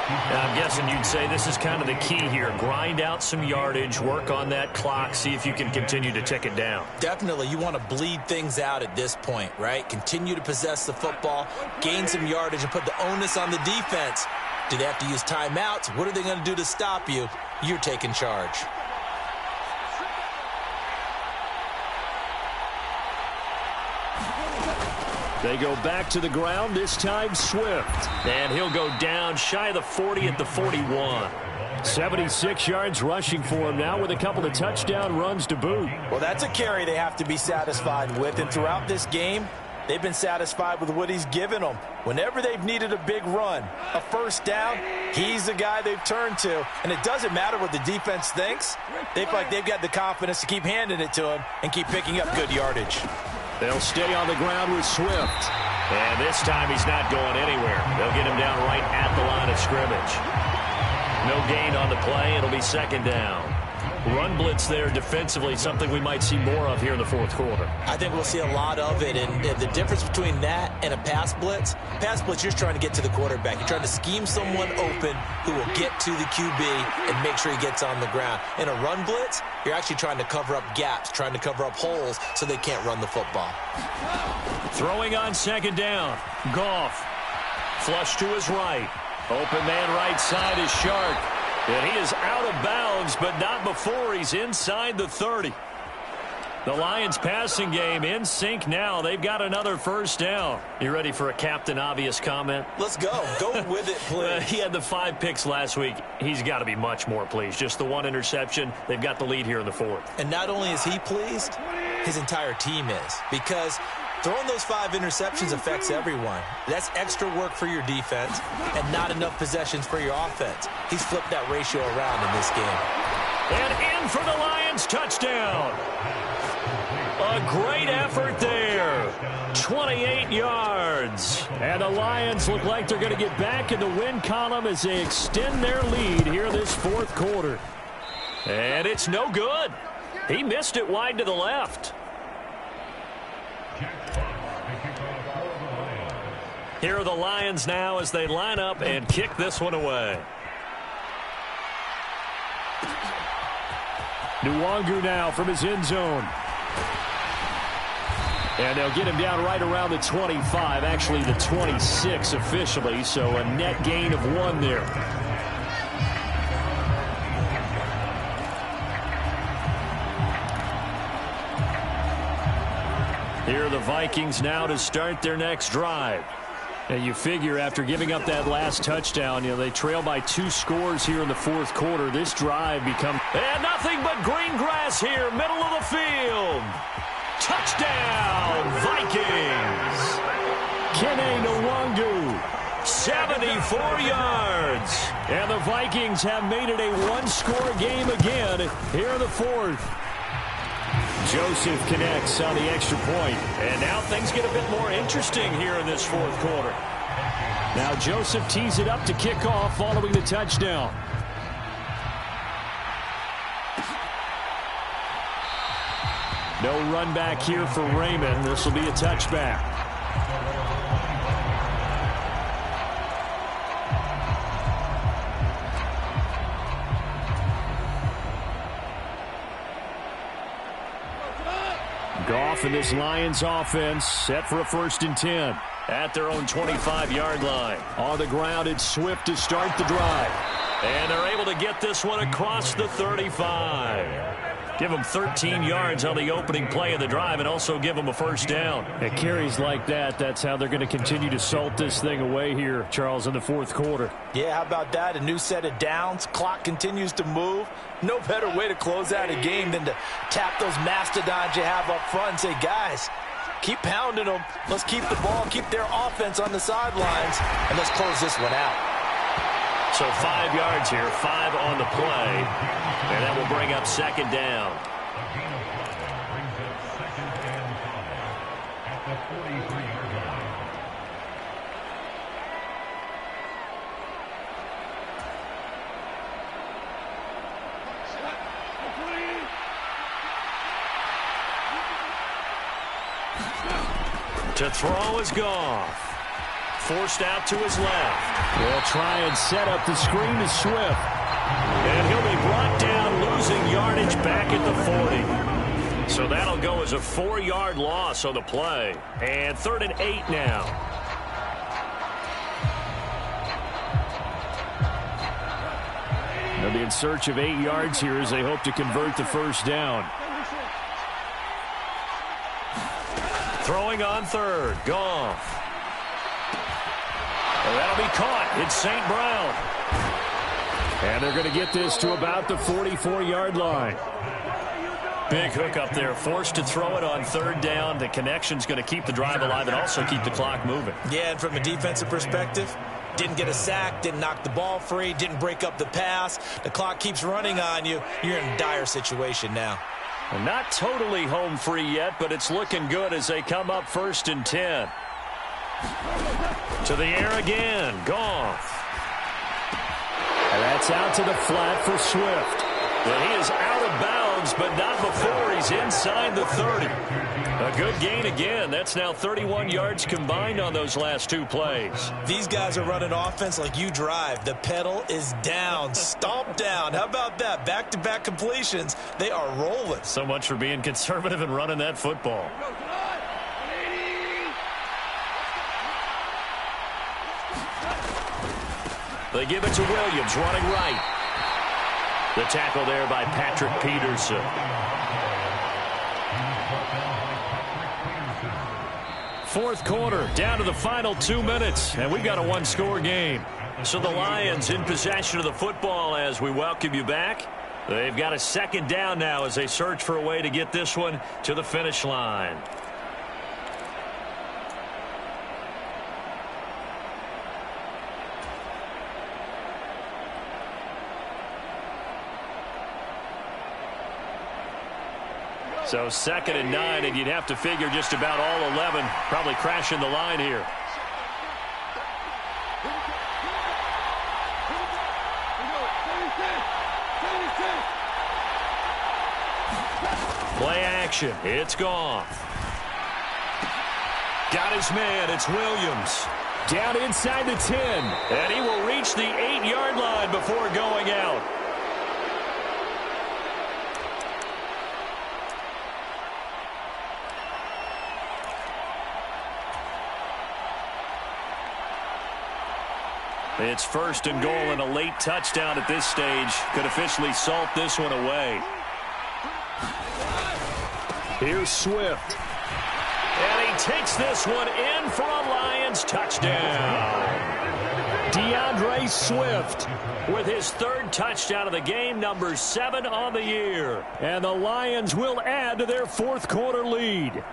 [SPEAKER 1] Now, I'm guessing you'd say this is kind of the key here. Grind out some yardage, work on that clock, see if you can continue to tick it down.
[SPEAKER 2] Definitely. You want to bleed things out at this point, right? Continue to possess the football, gain some yardage, and put the onus on the defense. Do they have to use timeouts? What are they going to do to stop you? You're taking charge.
[SPEAKER 3] They go back to the ground, this time Swift.
[SPEAKER 1] And he'll go down shy of the 40 at the 41.
[SPEAKER 3] 76 yards rushing for him now with a couple of touchdown runs to boot.
[SPEAKER 4] Well, that's a carry they have to be satisfied with. And throughout this game, they've been satisfied with what he's given them. Whenever they've needed a big run, a first down, he's the guy they've turned to. And it doesn't matter what the defense thinks. They feel like they've got the confidence to keep handing it to him and keep picking up good yardage.
[SPEAKER 3] They'll stay on the ground with Swift.
[SPEAKER 1] And this time he's not going anywhere. They'll get him down right at the line of scrimmage. No gain on the play. It'll be second down. Run blitz there defensively, something we might see more of here in the fourth quarter.
[SPEAKER 2] I think we'll see a lot of it, and the difference between that and a pass blitz, you're trying to get to the quarterback. You're trying to scheme someone open who will get to the QB and make sure he gets on the ground. In a run blitz, you're actually trying to cover up gaps, trying to cover up holes so they can't run the football.
[SPEAKER 1] Throwing on second down. Goff. Flush to his right. Open man right side is Shark. And he is out of bounds, but not before he's inside the 30. The Lions passing game in sync now. They've got another first down. You ready for a Captain Obvious comment?
[SPEAKER 2] Let's go. Go with it, please.
[SPEAKER 1] He had the 5 picks last week. He's got to be much more pleased. Just the 1 interception. They've got the lead here in the 4th.
[SPEAKER 2] And not only is he pleased, his entire team is. Because throwing those 5 interceptions affects everyone. That's extra work for your defense and not enough possessions for your offense. He's flipped that ratio around in this game.
[SPEAKER 1] And in for the Lions touchdown. A great effort there. 28 yards.
[SPEAKER 3] And the Lions look like they're going to get back in the win column as they extend their lead here this fourth quarter.
[SPEAKER 1] And it's no good. He missed it wide to the left. Here are the Lions now as they line up and kick this one away.
[SPEAKER 3] Nwangu now from his end zone. And they'll get him down right around the 25, actually the 26 officially, so a net gain of 1 there. Here are the Vikings now to start their next drive. And you figure after giving up that last touchdown, they trail by 2 scores here in the fourth quarter. This drive becomes...
[SPEAKER 1] And nothing but green grass here, middle of the field. Touchdown, Vikings.
[SPEAKER 3] Kene Nwangu.
[SPEAKER 1] 74 yards.
[SPEAKER 3] And the Vikings have made it a 1-score game again here in the fourth. Joseph connects on the extra point.
[SPEAKER 1] And now things get a bit more interesting here in this fourth quarter.
[SPEAKER 3] Now Joseph tees it up to kick off following the touchdown. No run back here for Raymond. This will be a touchback. Goff and this Lions offense set for a 1st and 10.
[SPEAKER 1] At their own 25-yard line.
[SPEAKER 3] On the ground, it's Swift to start the drive.
[SPEAKER 1] And they're able to get this one across the 35. Give them 13 yards on the opening play of the drive and also give them a first down.
[SPEAKER 3] And carries like that, that's how they're going to continue to salt this thing away here, Charles, in the fourth quarter.
[SPEAKER 4] Yeah, how about that? A new set of downs. Clock continues to move. No better way to close out a game than to tap those mastodons you have up front and say, guys, keep pounding them. Let's keep the ball, keep their offense on the sidelines, and let's close this one out.
[SPEAKER 1] So 5 yards here, 5 on the play, and that will bring up second down. To throw is Goff. Forced out to his left.
[SPEAKER 3] They'll try and set up the screen to Swift.
[SPEAKER 1] And he'll be brought down, losing yardage back at the 40. So that'll go as a 4-yard loss on the play. And 3rd and 8 now.
[SPEAKER 3] They'll be in search of 8 yards here as they hope to convert the first down.
[SPEAKER 1] Throwing on 3rd. Goff. That'll be caught. It's St. Brown.
[SPEAKER 3] And they're going to get this to about the 44-yard line.
[SPEAKER 1] Big hook up there. Forced to throw it on 3rd down. The connection's going to keep the drive alive and also keep the clock moving.
[SPEAKER 2] Yeah, and from a defensive perspective, didn't get a sack, didn't knock the ball free, didn't break up the pass. The clock keeps running on you. You're in a dire situation now.
[SPEAKER 1] Well, not totally home free yet, but it's looking good as they come up 1st and 10. To the air again. Goff.
[SPEAKER 3] And that's out to the flat for Swift.
[SPEAKER 1] And he is out of bounds, but not before he's inside the 30. A good gain again. That's now 31 yards combined on those last 2 plays.
[SPEAKER 2] These guys are running offense like you drive. The pedal is down, stomp down. How about that? Back-to-back completions. They are rolling.
[SPEAKER 1] So much for being conservative and running that football. They give it to Williams, running right. The tackle there by Patrick Peterson. Fourth quarter, down to the final 2 minutes, and we've got a 1-score game. So the Lions in possession of the football as we welcome you back. They've got a 2nd down now as they search for a way to get this one to the finish line. So 2nd and 9, and you'd have to figure just about all 11 probably crashing the line here. Play action. It's Goff. Got his man. It's Williams.
[SPEAKER 3] Down inside the 10.
[SPEAKER 1] And he will reach the 8-yard line before going out. It's 1st and goal, and a late touchdown at this stage could officially salt this one away.
[SPEAKER 3] Here's Swift.
[SPEAKER 1] And he takes this one in for a Lions touchdown.
[SPEAKER 3] DeAndre Swift
[SPEAKER 1] with his 3rd touchdown of the game, number 7 on the year.
[SPEAKER 3] And the Lions will add to their 4th quarter lead.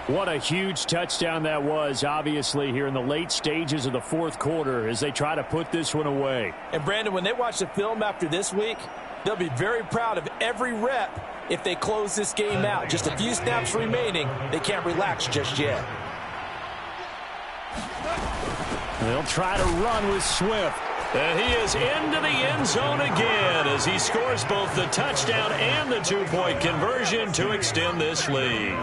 [SPEAKER 3] What a huge touchdown that was, obviously, here in the late stages of the 4th quarter as they try to put this one away.
[SPEAKER 4] And, Brandon, when they watch the film after this week, they'll be very proud of every rep if they close this game out. Just a few snaps remaining. They can't relax just yet.
[SPEAKER 3] They'll try to run with Swift.
[SPEAKER 1] And he is into the end zone again as he scores both the touchdown and the 2-point conversion to extend this lead.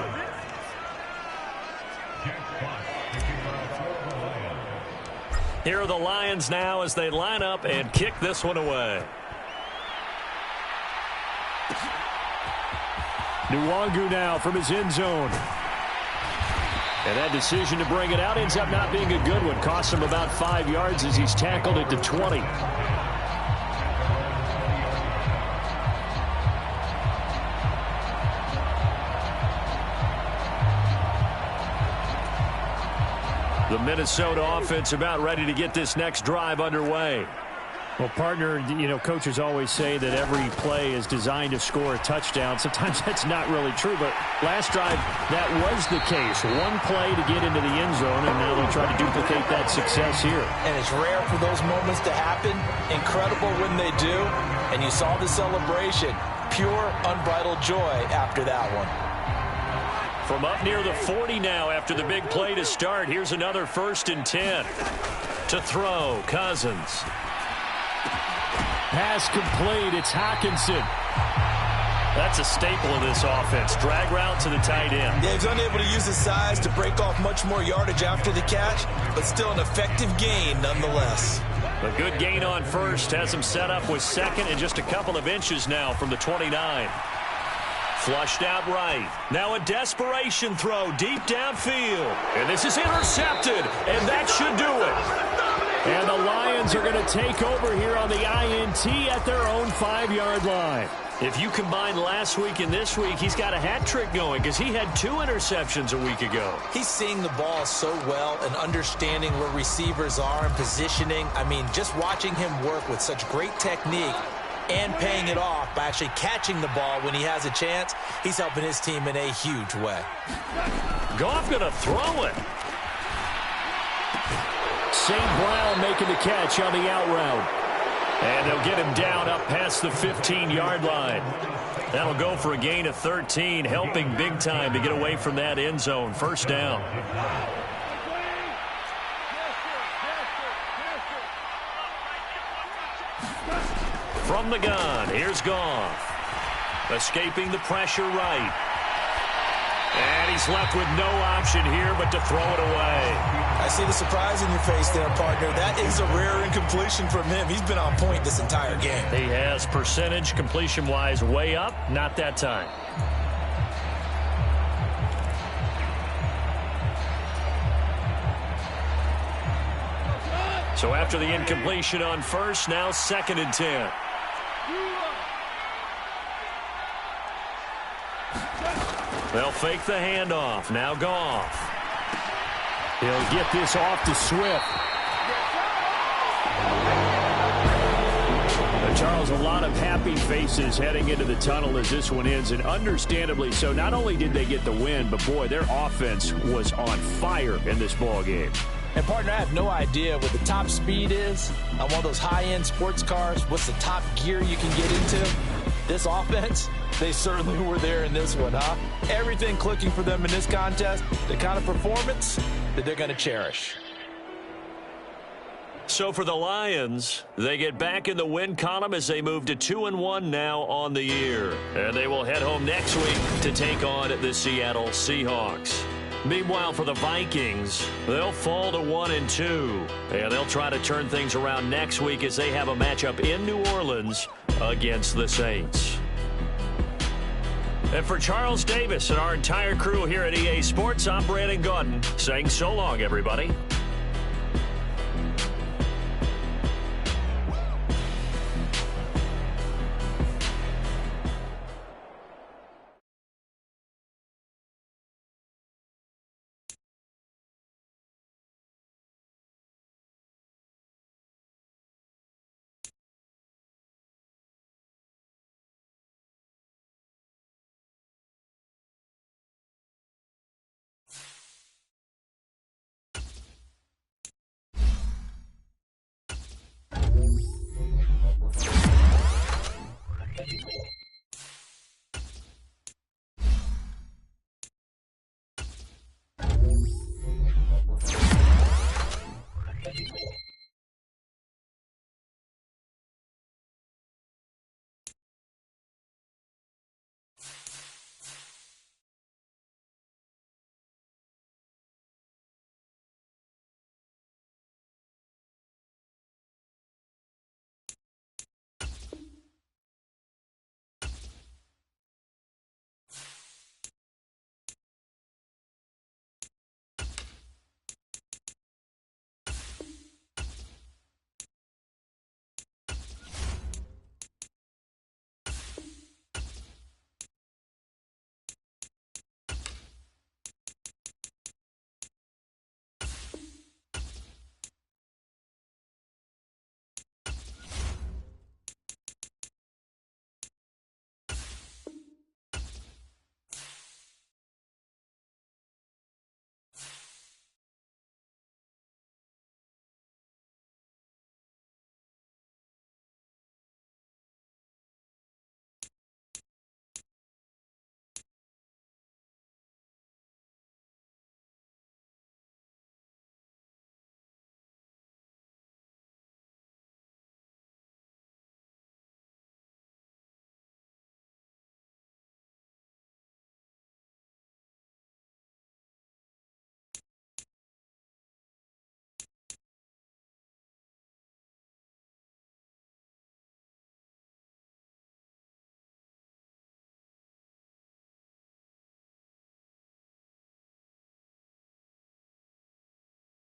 [SPEAKER 1] Here are the Lions now as they line up and kick this one away.
[SPEAKER 3] Nwangu now from his end zone. And that decision to bring it out ends up not being a good one. Costs him about 5 yards as he's tackled at the 20.
[SPEAKER 1] The Minnesota offense about ready to get this next drive underway.
[SPEAKER 3] Well, partner, you know, coaches always say that every play is designed to score a touchdown. Sometimes that's not really true, but last drive, that was the case. One play to get into the end zone, and now they'll try to duplicate that success here.
[SPEAKER 2] And it's rare for those moments to happen. Incredible when they do. And you saw the celebration. Pure, unbridled joy after that one.
[SPEAKER 1] From up near the 40 now after the big play to start. Here's another 1st and 10. To throw, Cousins.
[SPEAKER 3] Pass complete. It's Hockenson.
[SPEAKER 1] That's a staple of this offense. Drag route to the tight end.
[SPEAKER 2] Yeah, he's unable to use his size to break off much more yardage after the catch, but still an effective gain nonetheless.
[SPEAKER 1] A good gain on first has him set up with second and just a couple of inches now from the 29. Flushed out right. Now a desperation throw deep downfield. And this is intercepted, and that should do it.
[SPEAKER 3] And the Lions are going to take over here on the INT at their own 5-yard line.
[SPEAKER 1] If you combine last week and this week, he's got a hat trick going because he had 2 interceptions a week ago.
[SPEAKER 2] He's seeing the ball so well and understanding where receivers are and positioning. I mean, just watching him work with such great technique and paying it off by actually catching the ball when he has a chance, he's helping his team in a huge way.
[SPEAKER 1] Goff going to throw it.
[SPEAKER 3] St. Brown making the catch on the out route.
[SPEAKER 1] And they'll get him down up past the 15-yard line. That'll go for a gain of 13, helping big time to get away from that end zone. 1st down. From the gun, here's Goff. Escaping the pressure right. And he's left with no option here but to throw it away.
[SPEAKER 2] I see the surprise in your face there, partner. That is a rare incompletion from him. He's been on point this entire game.
[SPEAKER 1] He has percentage completion-wise way up. Not that time. So after the incompletion on first, now 2nd and 10. They'll fake the handoff. Now Goff.
[SPEAKER 3] He'll get this off to Swift. Charles, a lot of happy faces heading into the tunnel as this one ends, and understandably so. Not only did they get the win, but boy, their offense was on fire in this ball game.
[SPEAKER 4] And, partner, I have no idea what the top speed is on one of those high-end sports cars. What's the top gear you can get into? This offense, they certainly were there in this one, huh? Everything clicking for them in this contest, the kind of performance that they're going to cherish.
[SPEAKER 1] So for the Lions, they get back in the win column as they move to 2-1 now on the year. And they will head home next week to take on the Seattle Seahawks. Meanwhile, for the Vikings, they'll fall to 1-2. And they'll try to turn things around next week as they have a matchup in New Orleans against the Saints. And for Charles Davis and our entire crew here at EA Sports, I'm Brandon Gaudin saying so long, everybody.